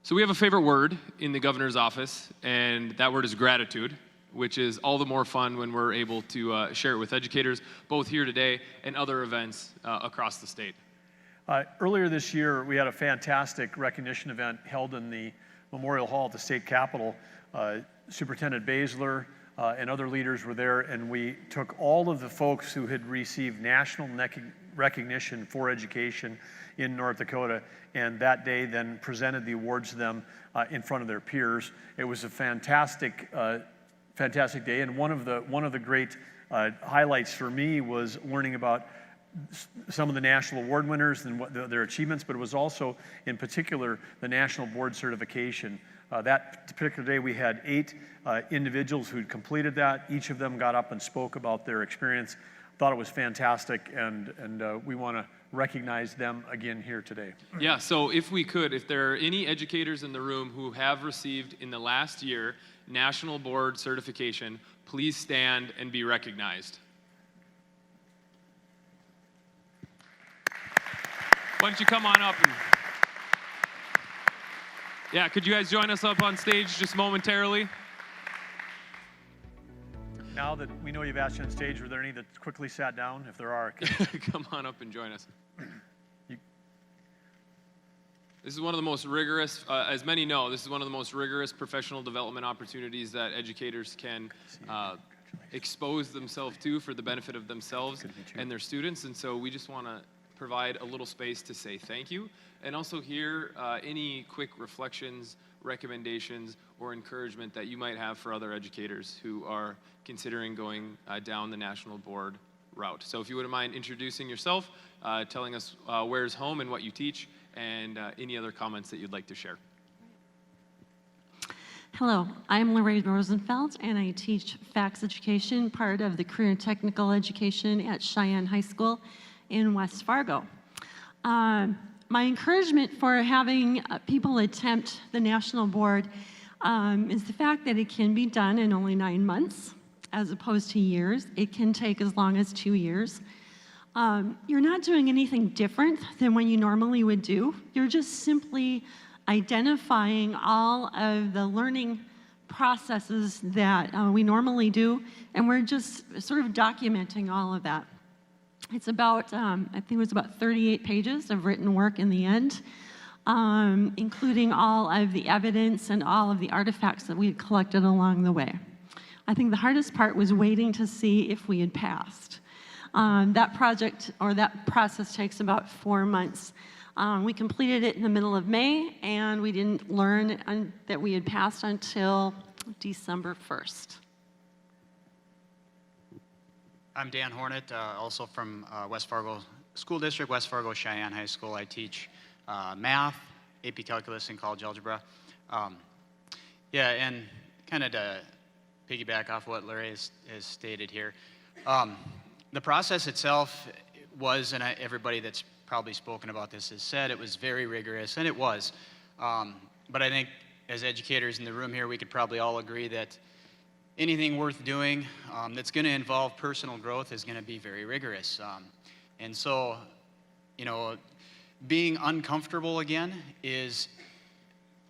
So we have a favorite word in the governor's office, and that word is gratitude, which is all the more fun when we're able to share it with educators, both here today and other events across the state. Earlier this year, we had a fantastic recognition event held in the Memorial Hall at the state capitol. Superintendent Baszler and other leaders were there, and we took all of the folks who had received national recognition for education in North Dakota, and that day then presented the awards to them in front of their peers. It was a fantastic day, and one of the great highlights for me was learning about some of the national award winners and what their achievements, but it was also, in particular, the national board certification. That particular day, we had 8 individuals who'd completed that. Each of them got up and spoke about their experience. Thought it was fantastic, and we want to recognize them again here today. Yeah, so if there are any educators in the room who have received in the last year national board certification, please stand and be recognized. Why don't you come on up and... Yeah, could you guys join us up on stage just momentarily? Now that we know you've asked you on stage, were there any that quickly sat down? If there are, come on up and join us. This is one of the most rigorous, as many know, this is one of the most rigorous professional development opportunities that educators can expose themselves to for the benefit of themselves and their students. And so we just want to provide a little space to say thank you, and also hear any quick reflections, recommendations, or encouragement that you might have for other educators who are considering going down the national board route. So if you wouldn't mind introducing yourself, telling us where's home and what you teach, and any other comments that you'd like to share. Hello, I'm Lorraine Rosenfeld, and I teach FACS education, part of the career and technical education at Cheyenne High School in West Fargo. My encouragement for having people attempt the national board is the fact that it can be done in only 9 months as opposed to years. It can take as long as 2 years. You're not doing anything different than what you normally would do. You're just simply identifying all of the learning processes that we normally do, and we're just sort of documenting all of that. It's about, I think it was about 38 pages of written work in the end, including all of the evidence and all of the artifacts that we had collected along the way. I think the hardest part was waiting to see if we had passed. That project, or that process, takes about 4 months. We completed it in the middle of May, and we didn't learn that we had passed until December 1st. I'm Dan Hornet, also from West Fargo School District, West Fargo Cheyenne High School. I teach math, AP Calculus, and College Algebra. Yeah, and kind of to piggyback off what Larry has stated here, the process itself was, and everybody that's probably spoken about this has said, it was very rigorous, and it was. But I think as educators in the room here, we could probably all agree that anything worth doing that's going to involve personal growth is going to be very rigorous. And so, you know, being uncomfortable again is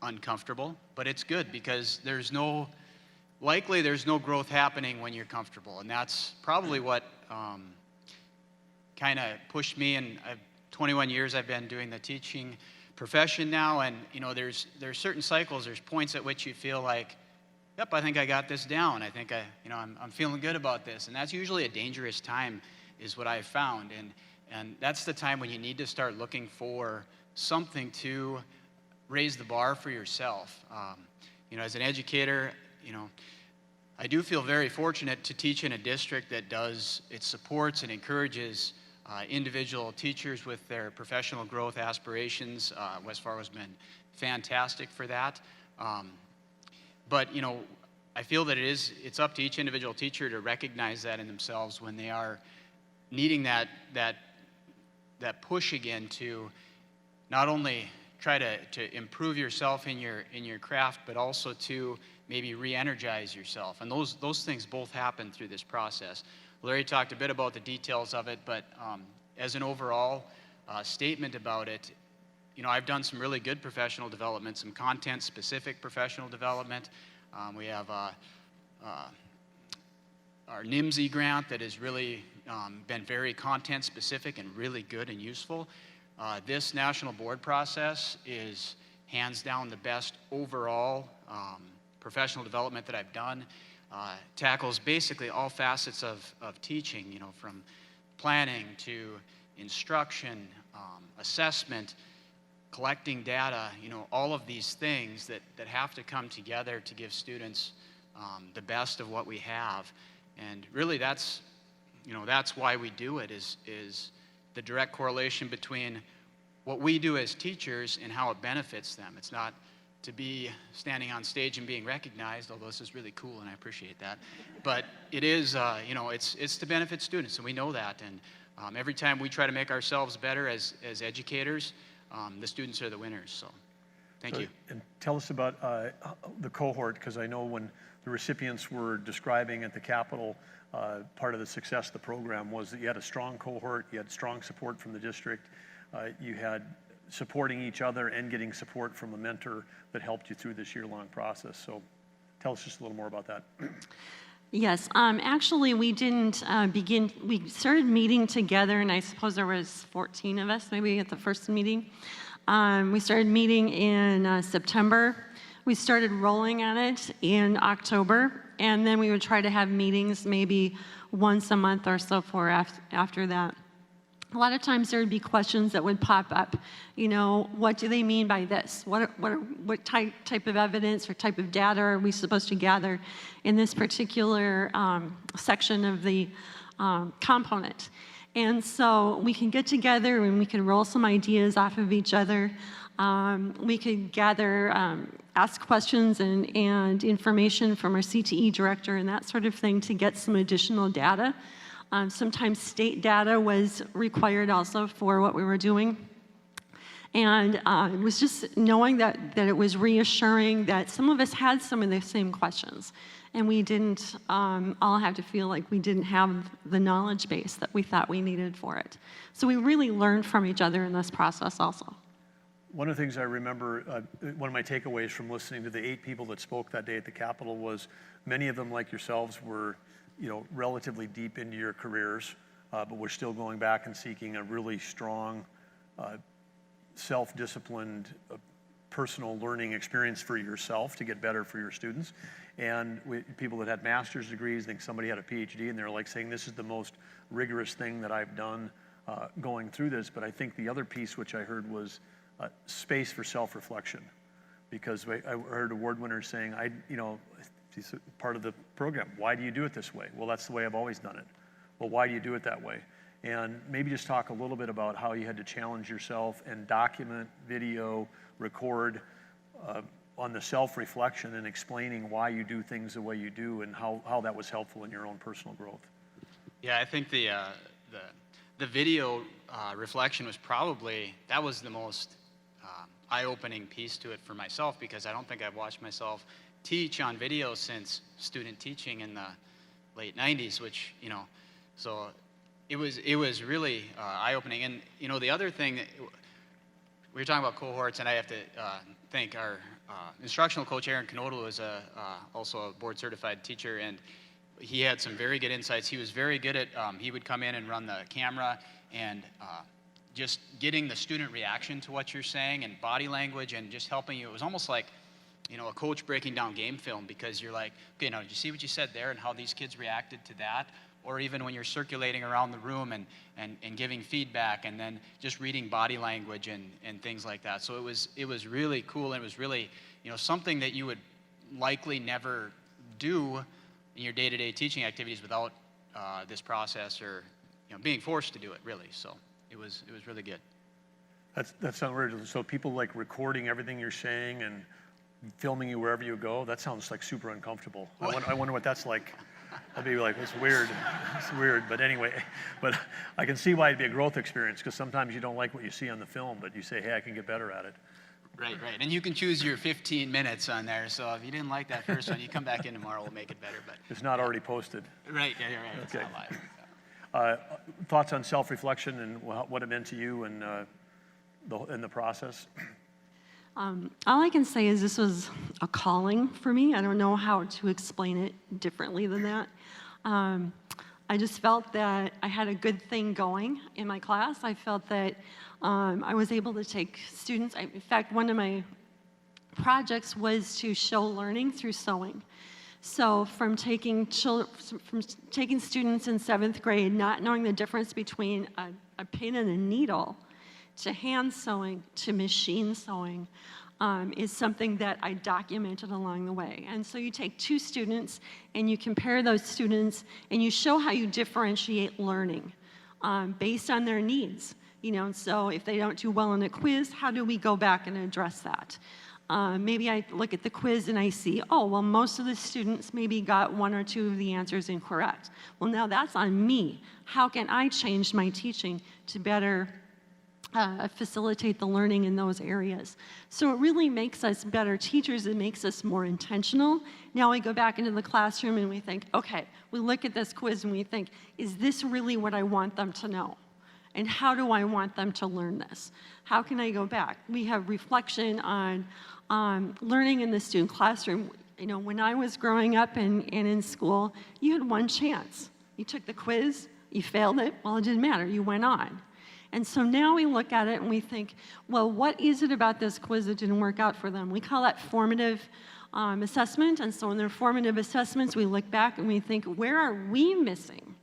uncomfortable, but it's good because likely there's no growth happening when you're comfortable. And that's probably what kind of pushed me, and 21 years I've been doing the teaching profession now, and you know, there's certain cycles, there's points at which you feel like, yep, I think I got this down. I think I'm feeling good about this. And that's usually a dangerous time, is what I've found. And that's the time when you need to start looking for something to raise the bar for yourself. You know, as an educator, you know, I do feel very fortunate to teach in a district that it supports and encourages individual teachers with their professional growth aspirations. West Fargo's been fantastic for that. But, you know, I feel that it's up to each individual teacher to recognize that in themselves when they are needing that push again to not only try to improve yourself in your craft, but also to maybe re-energize yourself. And those things both happen through this process. Larry talked a bit about the details of it, but as an overall statement about it, you know, I've done some really good professional development, some content-specific professional development. We have our NIMSY grant that has really been very content-specific and really good and useful. This national board process is hands down the best overall professional development that I've done. Tackles basically all facets of teaching, you know, from planning to instruction, assessment, collecting data, you know, all of these things that have to come together to give students the best of what we have. And really that's, you know, that's why we do it, is the direct correlation between what we do as teachers and how it benefits them. It's not to be standing on stage and being recognized, although this is really cool and I appreciate that. But it is, you know, it's to benefit students, and we know that. And every time we try to make ourselves better as educators, the students are the winners. So thank you. And tell us about the cohort, because I know when the recipients were describing at the Capitol, part of the success of the program was that you had a strong cohort, you had strong support from the district, you had supporting each other and getting support from a mentor that helped you through this year-long process. So tell us just a little more about that. Yes, actually we didn't we started meeting together, and I suppose there was 14 of us maybe at the first meeting. We started meeting in September. We started rolling on it in October, and then we would try to have meetings maybe once a month or so for after that. A lot of times there would be questions that would pop up. You know, what do they mean by this? What type of evidence or type of data are we supposed to gather in this particular section of the component? And so we can get together and we can roll some ideas off of each other. We could gather, ask questions and information from our CTE director and that sort of thing to get some additional data. Sometimes state data was required also for what we were doing. And it was just knowing that it was reassuring that some of us had some of the same questions. And we didn't all have to feel like we didn't have the knowledge base that we thought we needed for it. So we really learned from each other in this process also. One of the things I remember, one of my takeaways from listening to the 8 people that spoke that day at the Capitol was many of them, like yourselves, were, you know, relatively deep into your careers, but we're still going back and seeking a really strong, self-disciplined, personal learning experience for yourself to get better for your students. And people that had master's degrees, I think somebody had a PhD, and they're like saying, this is the most rigorous thing that I've done going through this. But I think the other piece which I heard was space for self-reflection, because I heard award winners saying, it's part of the program. Why do you do it this way? Well, that's the way I've always done it. Well, why do you do it that way? And maybe just talk a little bit about how you had to challenge yourself and document, video, record on the self-reflection and explaining why you do things the way you do and how that was helpful in your own personal growth. Yeah, I think the video reflection was probably, that was the most eye-opening piece to it for myself, because I don't think I've watched myself teach on video since student teaching in the late 90s, which, you know, so it was really eye-opening. And, you know, the other thing, we were talking about cohorts, and I have to thank our instructional coach, Aaron Knodel, who is also a board-certified teacher, and he had some very good insights. He was very good at, he would come in and run the camera, and just getting the student reaction to what you're saying and body language and just helping you. It was almost like, you know, a coach breaking down game film, because you're like, okay, now did you see what you said there and how these kids reacted to that? Or even when you're circulating around the room and giving feedback, and then just reading body language and things like that. So it was really cool, and it was really, you know, something that you would likely never do in your day-to-day teaching activities without this process, or, you know, being forced to do it, really. So it was really good. That sounds weird. So people like recording everything you're saying and filming you wherever you go, that sounds like super uncomfortable. I wonder what that's like. I'd be like, it's weird. It's weird. But anyway, but I can see why it'd be a growth experience, because sometimes you don't like what you see on the film, but you say, hey, I can get better at it. Right. And you can choose your 15 minutes on there. So if you didn't like that first one, you come back in tomorrow, we'll make it better. But it's not already posted. Right. Yeah, you're right. It's okay. not live. Thoughts on self-reflection and what it meant to you, and in the process? All I can say is this was a calling for me. I don't know how to explain it differently than that. I just felt that I had a good thing going in my class. I felt that I was able to take students. In fact, one of my projects was to show learning through sewing. So from taking students in 7th grade, not knowing the difference between a pin and a needle, to hand sewing, to machine sewing, is something that I documented along the way. And so you take 2 students and you compare those students and you show how you differentiate learning based on their needs. You know, so if they don't do well in a quiz, how do we go back and address that? Maybe I look at the quiz and I see, oh, well, most of the students maybe got 1 or 2 of the answers incorrect. Well, now that's on me. How can I change my teaching to better facilitate the learning in those areas? So it really makes us better teachers. It makes us more intentional. Now we go back into the classroom and we think, okay, we look at this quiz and we think, is this really what I want them to know? And how do I want them to learn this? How can I go back? We have reflection on learning in the student classroom. You know, when I was growing up and in school, you had one chance. You took the quiz, you failed it, well, it didn't matter, you went on. And so now we look at it and we think, well, what is it about this quiz that didn't work out for them? We call that formative assessment. And so in their formative assessments, we look back and we think, where are we missing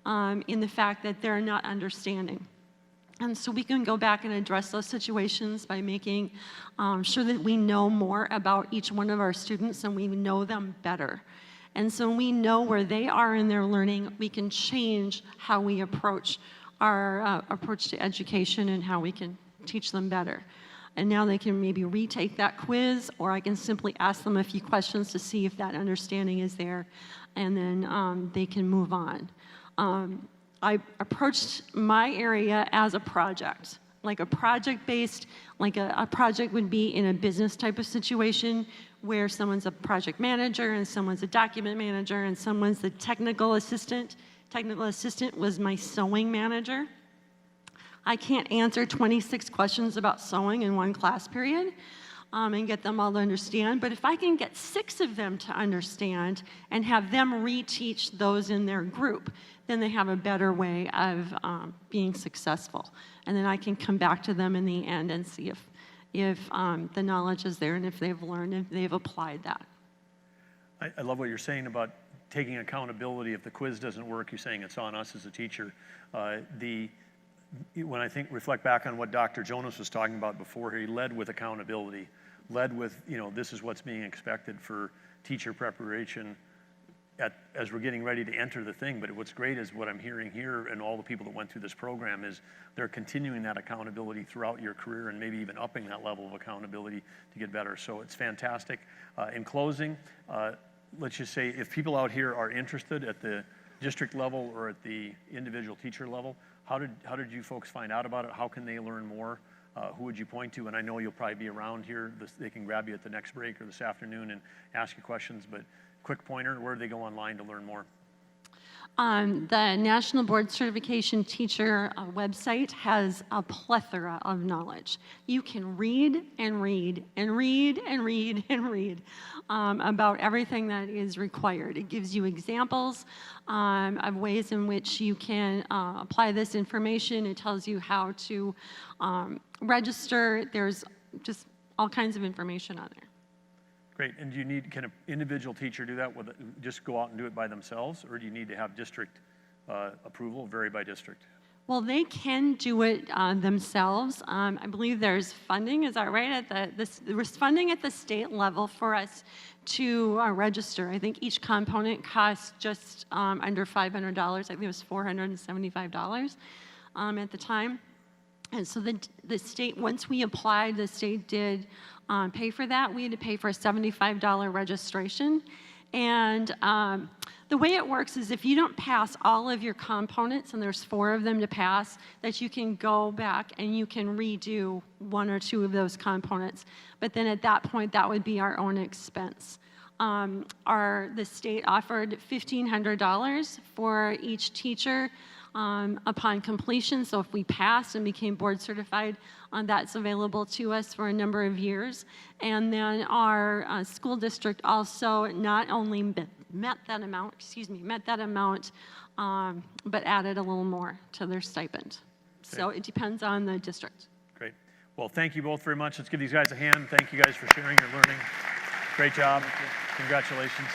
in the fact that they're not understanding? And so we can go back and address those situations by making sure that we know more about each one of our students and we know them better. And so we know where they are in their learning, we can change how we approach our approach to education and how we can teach them better. And now they can maybe retake that quiz, or I can simply ask them a few questions to see if that understanding is there, and then they can move on. I approached my area as a project, like a project-based, like a project would be in a business type of situation where someone's a project manager and someone's a document manager and someone's the technical assistant. Technical assistant was my sewing manager. I can't answer 26 questions about sewing in one class period and get them all to understand, but if I can get 6 of them to understand and have them reteach those in their group, then they have a better way of being successful. And then I can come back to them in the end and see if the knowledge is there and if they've learned, if they've applied that. I love what you're saying about taking accountability. If the quiz doesn't work, you're saying it's on us as a teacher. When I reflect back on what Dr. Jonas was talking about before, he led with accountability, led with, this is what's being expected for teacher preparation as we're getting ready to enter the thing. But what's great is what I'm hearing here, and all the people that went through this program, is they're continuing that accountability throughout your career and maybe even upping that level of accountability to get better. So it's fantastic. In closing, let's just say if people out here are interested at the district level or at the individual teacher level, how did you folks find out about it? How can they learn more? Who would you point to? And I know you'll probably be around here. They can grab you at the next break or this afternoon and ask you questions, but quick pointer, where do they go online to learn more? The National Board Certification Teacher website has a plethora of knowledge. You can read and read and read and read and read about everything that is required. It gives you examples of ways in which you can apply this information. It tells you how to register. There's just all kinds of information on there. Great. And can an individual teacher do that? Just go out and do it by themselves, or do you need to have district approval, vary by district? Well, they can do it themselves. I believe there's funding, is that right? There's funding at the state level for us to register. I think each component costs just under $500. I think it was $475 at the time. And so the state, once we applied, the state did pay for that. We had to pay for a $75 registration. And the way it works is if you don't pass all of your components, and there's 4 of them to pass, that you can go back and you can redo 1 or 2 of those components. But then at that point, that would be our own expense. The state offered $1,500 for each teacher upon completion. So if we passed and became board certified, that's available to us for a number of years. And then our school district also not only met that amount, but added a little more to their stipend. So it depends on the district. Great. Well, thank you both very much. Let's give these guys a hand. Thank you guys for sharing your learning. Great job. Congratulations.